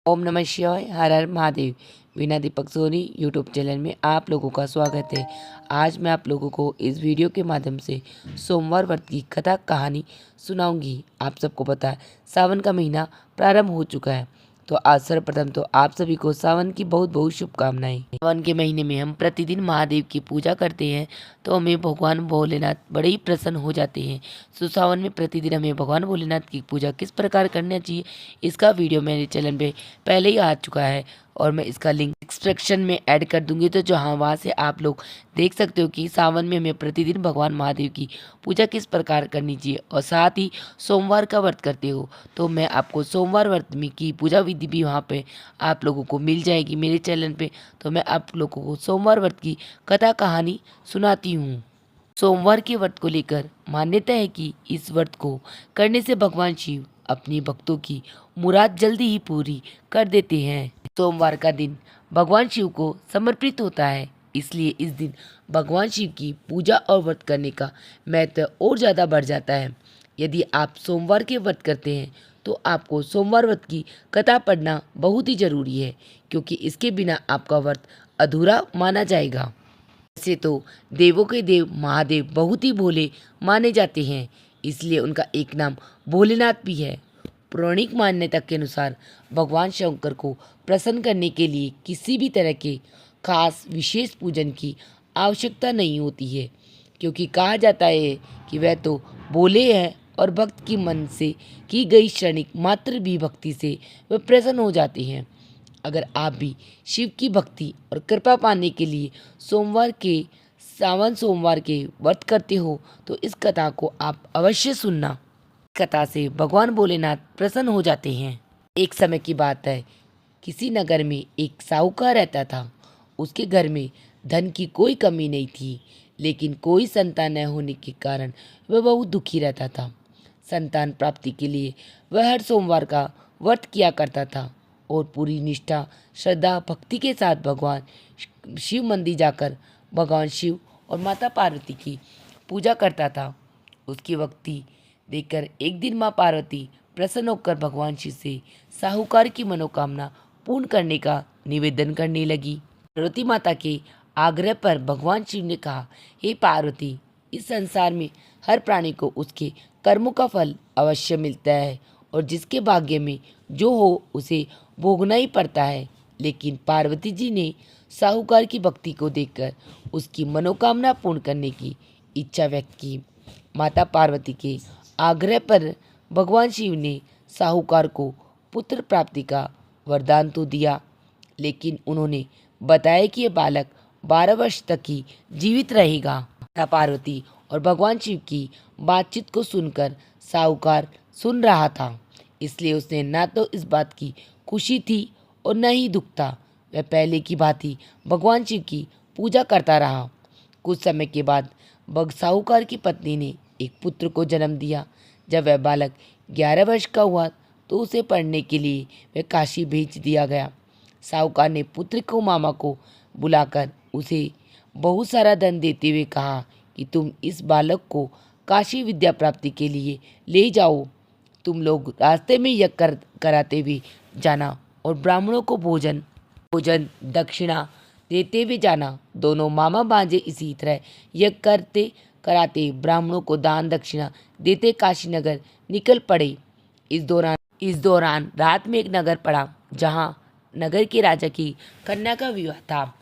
ओम नमः शिवाय। हर हर महादेव। वीणा Deepak Soni YouTube channel में आप लोगों का स्वागत है। आज मैं आप लोगों को इस वीडियो के माध्यम से सोमवार व्रत की कथा कहानी सुनाऊंगी। आप सबको पता है सावन का महीना प्रारंभ हो चुका है, तो आज सर्वप्रथम तो आप सभी को सावन की बहुत बहुत शुभकामनाएं। सावन के महीने में हम प्रतिदिन महादेव की पूजा करते हैं, तो हमें भगवान भोलेनाथ बड़े ही प्रसन्न हो जाते हैं। तो सावन में प्रतिदिन हमें भगवान भोलेनाथ की पूजा किस प्रकार करना चाहिए, इसका वीडियो मेरे चैनल पे पहले ही आ चुका है और मैं इसका लिंक डिस्क्रिप्शन में ऐड कर दूंगी, तो जहाँ वहाँ से आप लोग देख सकते हो कि सावन में हमें प्रतिदिन भगवान महादेव की पूजा किस प्रकार करनी चाहिए। और साथ ही सोमवार का व्रत करते हो तो मैं आपको सोमवार व्रत में की पूजा विधि भी वहाँ पे आप लोगों को मिल जाएगी मेरे चैनल पे। तो मैं आप लोगों को सोमवार व्रत की कथा कहानी सुनाती हूँ। सोमवार के व्रत को लेकर मान्यता है कि इस व्रत को करने से भगवान शिव अपनी भक्तों की मुराद जल्दी ही पूरी कर देते हैं। सोमवार का दिन भगवान शिव को समर्पित होता है, इसलिए इस दिन भगवान शिव की पूजा और व्रत करने का महत्व और ज़्यादा बढ़ जाता है। यदि आप सोमवार के व्रत करते हैं तो आपको सोमवार व्रत की कथा पढ़ना बहुत ही जरूरी है, क्योंकि इसके बिना आपका व्रत अधूरा माना जाएगा। वैसे तो देवों के देव महादेव बहुत ही भोले माने जाते हैं, इसलिए उनका एक नाम भोलेनाथ भी है। पौराणिक मान्यता के अनुसार भगवान शंकर को प्रसन्न करने के लिए किसी भी तरह के खास विशेष पूजन की आवश्यकता नहीं होती है, क्योंकि कहा जाता है कि वह तो भोले हैं और भक्त की मन से की गई क्षणिक मात्र भी भक्ति से वह प्रसन्न हो जाते हैं। अगर आप भी शिव की भक्ति और कृपा पाने के लिए सावन सोमवार के व्रत करते हो तो इस कथा को आप अवश्य सुनना। कथा से भगवान भोलेनाथ प्रसन्न हो जाते हैं। एक समय की बात है, किसी नगर में एक साहूकार रहता था। उसके घर में धन की कोई कमी नहीं थी, लेकिन कोई संतान न होने के कारण वह बहुत दुखी रहता था। संतान प्राप्ति के लिए वह हर सोमवार का व्रत किया करता था और पूरी निष्ठा श्रद्धा भक्ति के साथ भगवान शिव मंदिर जाकर भगवान शिव और माता पार्वती की पूजा करता था। उसकी भक्ति देखकर एक दिन माँ पार्वती प्रसन्न होकर भगवान शिव से साहूकार की मनोकामना पूर्ण करने का निवेदन करने लगी। पार्वती माता के आग्रह पर भगवान शिव ने कहा, हे पार्वती, इस संसार में हर प्राणी को उसके कर्मों का फल अवश्य मिलता है और जिसके भाग्य में जो हो उसे भोगना ही पड़ता है। लेकिन पार्वती जी ने साहूकार की भक्ति को देखकर उसकी मनोकामना पूर्ण करने की इच्छा व्यक्त की। माता पार्वती के आग्रह पर भगवान शिव ने साहूकार को पुत्र प्राप्ति का वरदान तो दिया, लेकिन उन्होंने बताया कि यह बालक 12 वर्ष तक ही जीवित रहेगा। माता पार्वती और भगवान शिव की बातचीत को सुनकर साहूकार सुन रहा था, इसलिए उसने ना तो इस बात की खुशी थी और न ही दुख था। वह पहले की भांति भगवान शिव की पूजा करता रहा। कुछ समय के बाद साहूकार की पत्नी ने एक पुत्र को जन्म दिया। जब वह बालक 11 वर्ष का हुआ तो उसे पढ़ने के लिए वह काशी भेज दिया गया। साहूकार ने पुत्र को मामा को बुलाकर उसे बहुत सारा धन देते हुए कहा कि तुम इस बालक को काशी विद्या प्राप्ति के लिए ले जाओ। तुम लोग रास्ते में यज्ञ कराते हुए जाना और ब्राह्मणों को भोजन दक्षिणा देते हुए जाना। दोनों मामा भांजे इसी तरह यज्ञ करते कराते ब्राह्मणों को दान दक्षिणा देते काशी नगर निकल पड़े। इस दौरान रात में एक नगर पड़ा, जहां नगर के राजा की कन्या का विवाह था।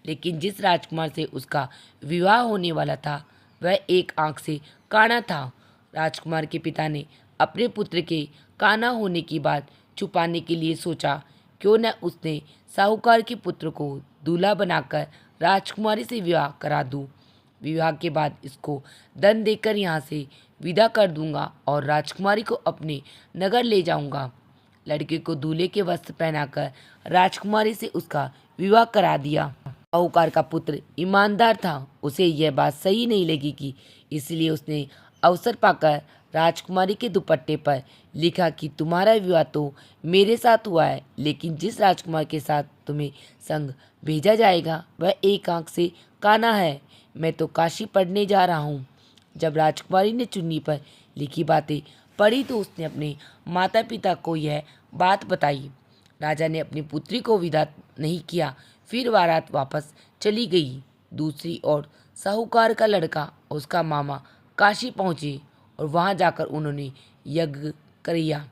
लेकिन जिस राजकुमार से उसका विवाह होने वाला था वह एक आंख से काना था। राजकुमार के पिता ने अपने पुत्र के काना होने की बात छुपाने के लिए सोचा, क्यों न उसने साहूकार के पुत्र को दूल्हा बनाकर राजकुमारी से विवाह करा दूं। विवाह के बाद इसको धन देकर यहाँ से विदा कर दूंगा और राजकुमारी को अपने नगर ले जाऊंगा। लड़के को दूल्हे के वस्त्र पहनाकर राजकुमारी से उसका विवाह करा दिया। साहूकार का पुत्र ईमानदार था, उसे यह बात सही नहीं लगी कि इसलिए उसने अवसर पाकर राजकुमारी के दुपट्टे पर लिखा कि तुम्हारा विवाह तो मेरे साथ हुआ है, लेकिन जिस राजकुमार के साथ तुम्हें संग भेजा जाएगा वह एक आंख से काना है। मैं तो काशी पढ़ने जा रहा हूँ। जब राजकुमारी ने चुन्नी पर लिखी बातें पढ़ी तो उसने अपने माता पिता को यह बात बताई। राजा ने अपनी पुत्री को विदा नहीं किया। फिर बारात वापस चली गई। दूसरी ओर साहूकार का लड़का और उसका मामा काशी पहुँचे और वहाँ जाकर उन्होंने यज्ञ किया।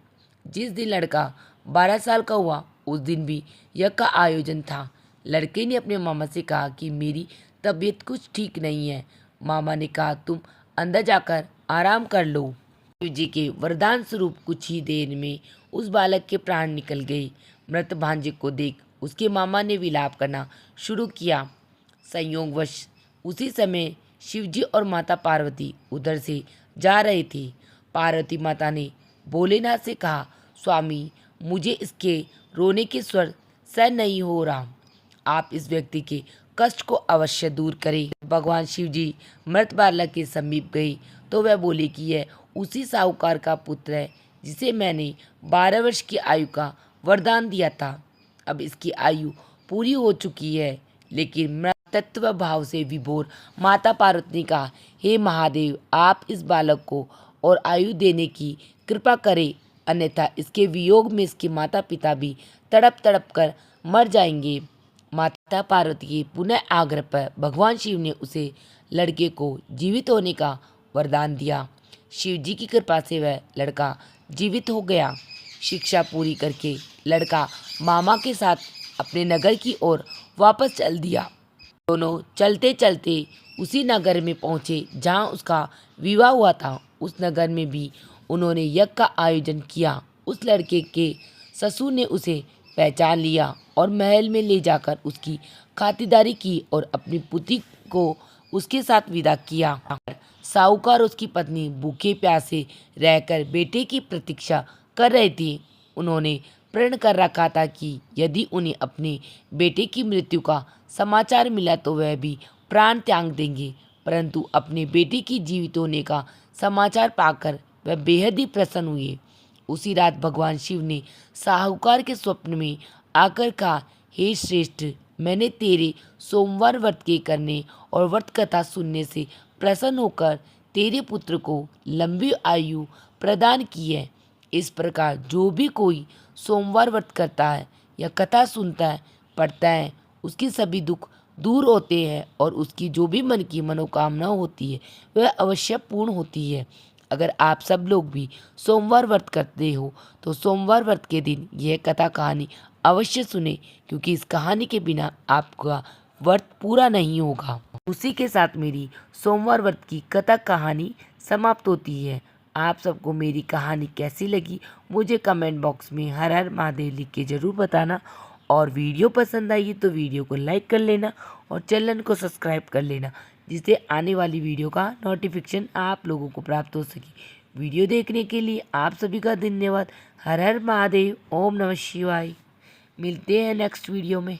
जिस दिन लड़का 12 साल का हुआ उस दिन भी यज्ञ का आयोजन था। लड़के ने अपने मामा से कहा कि मेरी तबीयत कुछ ठीक नहीं है। मामा ने कहा तुम अंदर जाकर आराम कर लो। शिव जी के वरदान स्वरूप कुछ ही देर में उस बालक के प्राण निकल गए। मृत भांजे को देख उसके मामा ने विलाप करना शुरू किया। संयोगवश उसी समय शिवजी और माता पार्वती उधर से जा रहे थे। पार्वती माता ने भोलेनाथ से कहा, स्वामी मुझे इसके रोने के स्वर सहन नहीं हो रहा, आप इस व्यक्ति के कष्ट को अवश्य दूर करें। भगवान शिव जी मृत बालक के समीप गए तो वह बोले कि यह उसी साहूकार का पुत्र है जिसे मैंने 12 वर्ष की आयु का वरदान दिया था। अब इसकी आयु पूरी हो चुकी है। लेकिन तत्व भाव से विभोर माता पार्वती ने कहा, हे महादेव आप इस बालक को और आयु देने की कृपा करें, अन्यथा इसके वियोग में इसके माता पिता भी तड़प तड़प कर मर जाएंगे। माता पार्वती के पुनः आग्रह पर भगवान शिव ने उसे लड़के को जीवित होने का वरदान दिया। शिव जी की कृपा से वह लड़का जीवित हो गया। शिक्षा पूरी करके लड़का मामा के साथ अपने नगर की ओर वापस चल दिया। दोनों चलते चलते उसी नगर में पहुँचे जहाँ उसका विवाह हुआ था। उस नगर में भी उन्होंने यज्ञ का आयोजन किया। उस लड़के के ससुर ने उसे पहचान लिया और महल में ले जाकर उसकी खातिरदारी की और अपनी पुत्री को उसके साथ विदा किया। साहूकार उसकी पत्नी भूखे प्यासे रहकर बेटे की प्रतीक्षा कर रहे थे। उन्होंने प्रण कर रखा था कि यदि उन्हें अपने बेटे की मृत्यु का समाचार मिला तो वह भी प्राण त्याग देंगे, परंतु अपने बेटे की जीवित होने का समाचार पाकर वह बेहद ही प्रसन्न हुए। उसी रात भगवान शिव ने साहूकार के स्वप्न में आकर कहा, हे श्रेष्ठ, मैंने तेरे सोमवार व्रत के करने और व्रत कथा सुनने से प्रसन्न होकर तेरे पुत्र को लंबी आयु प्रदान की है। इस प्रकार जो भी कोई सोमवार व्रत करता है या कथा सुनता है, पढ़ता है, उसकी सभी दुख दूर होते हैं और उसकी जो भी मन की मनोकामना होती है वह अवश्य पूर्ण होती है। अगर आप सब लोग भी सोमवार व्रत करते हो तो सोमवार व्रत के दिन यह कथा कहानी अवश्य सुने, क्योंकि इस कहानी के बिना आपका व्रत पूरा नहीं होगा। उसी के साथ मेरी सोमवार व्रत की कथा कहानी समाप्त होती है। आप सबको मेरी कहानी कैसी लगी मुझे कमेंट बॉक्स में हर हर महादेव लिख के ज़रूर बताना, और वीडियो पसंद आई तो वीडियो को लाइक कर लेना और चैनल को सब्सक्राइब कर लेना, जिससे आने वाली वीडियो का नोटिफिकेशन आप लोगों को प्राप्त हो सके। वीडियो देखने के लिए आप सभी का धन्यवाद। हर हर महादेव। ओम नमः शिवाय। मिलते हैं नेक्स्ट वीडियो में।